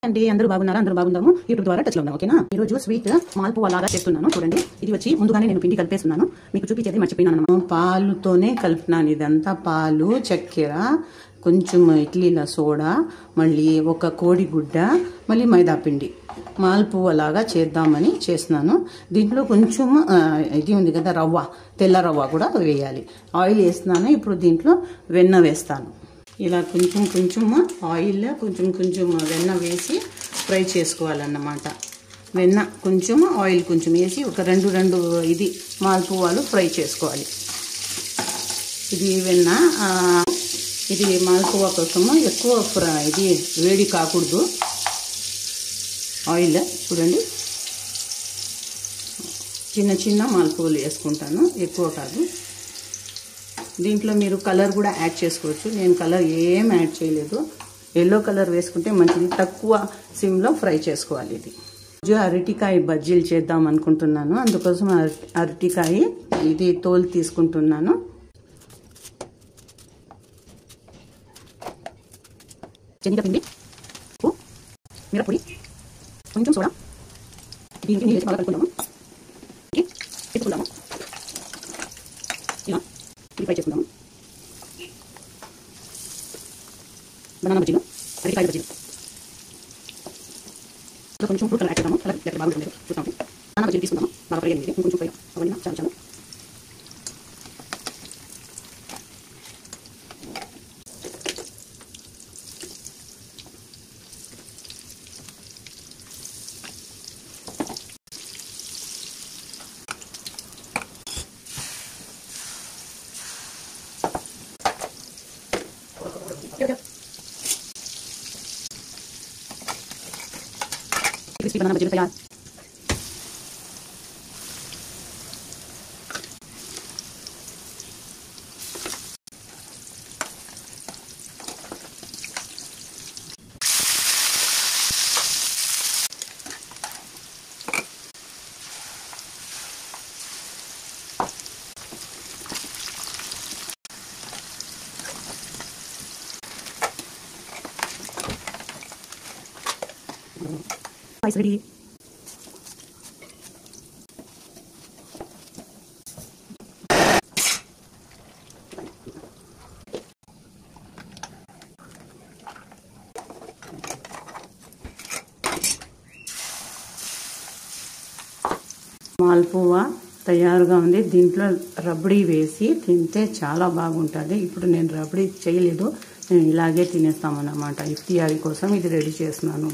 అంటే అందరూ బాగున్నారా? అందరూ బాగుందాము. యూట్యూబ్ ద్వారా టచ్ లో ఉన్నాం. ఓకేనా? ఈ రోజు స్వీట్ మాల్పువా లాగా చేస్తున్నాను. చూడండి, ఇది వచ్చి ముందుగానే నేను పిండి కలిపేస్తున్నాను. మీకు చూపించేది మర్చిపోయినాను. పాలుతోనే కలిపినాను. ఇదంతా పాలు, చక్కెర, కొంచెం ఇడ్లీల సోడా, మళ్ళీ ఒక కోడిగుడ్డ, మళ్ళీ మైదా పిండి మాల్పువా లాగా చేద్దామని చేస్తున్నాను. దీంట్లో కొంచెం ఇది ఉంది కదా రవ్వ, తెల్ల రవ్వ కూడా వేయాలి. ఆయిల్ వేస్తున్నాను. ఇప్పుడు దీంట్లో వెన్న వేస్తాను. ఇలా కొంచెం కొంచెం ఆయిల్, కొంచెం కొంచెం వెన్న వేసి ఫ్రై చేసుకోవాలన్నమాట. వెన్న కొంచెం, ఆయిల్ కొంచెం వేసి ఒక రెండు ఇది మాల్పువాలు ఫ్రై చేసుకోవాలి. ఇది వెన్న, ఇది మాల్పువా కోసము ఎక్కువ ఇది వేడి కాకూడదు. ఆయిల్ చూడండి, చిన్న చిన్న మాల్పువలు వేసుకుంటాను, ఎక్కువ కాదు. దీంట్లో మీరు కలర్ కూడా యాడ్ చేసుకోవచ్చు. నేను కలర్ ఏం యాడ్ చేయలేదు. ఎల్లో కలర్ వేసుకుంటే మంచిది. తక్కువ సిమ్లో ఫ్రై చేసుకోవాలి. ఇది అరటికాయ బజ్జీలు చేద్దాం అనుకుంటున్నాను. అందుకోసం అరటికాయ ఇది తోలు తీసుకుంటున్నాను. శనగపిండి, ఉప్పు, మిరప్పొడి, కొంచెం సోడా, దీనికి నీళ్ళు వేసి బాగా కలుపుకుందాము. పెట్టుకుందాము. ఇలా ఫ్రై చేసుకుందాము. బనానా బజ్జీలు, అరటికాయ బజ్జీలు, కొంచెం ఫ్రూట్ కలర్ యాడ్ చేద్దాము. కలర్ లేకపోతే బాగుంటుంది. చూస్తాము. బనానా బజ్జీలు తీసుకుందాము. బాగా ఫ్రై అయింది. కొంచెం ఫ్రై అవన్నీ చాలు. क्रिस्पी बनाना बज्जी तैयार। Ice ready. మాల్పువా తయారుగా ఉంది. దీంట్లో రబడీ వేసి తింటే చాలా బాగుంటుంది. ఇప్పుడు నేను రబడీ చేయలేదు, నేను ఇలాగే తినేస్తామన్నమాట. ఇఫ్తియారీ కోసం ఇది రెడీ చేస్తున్నాను.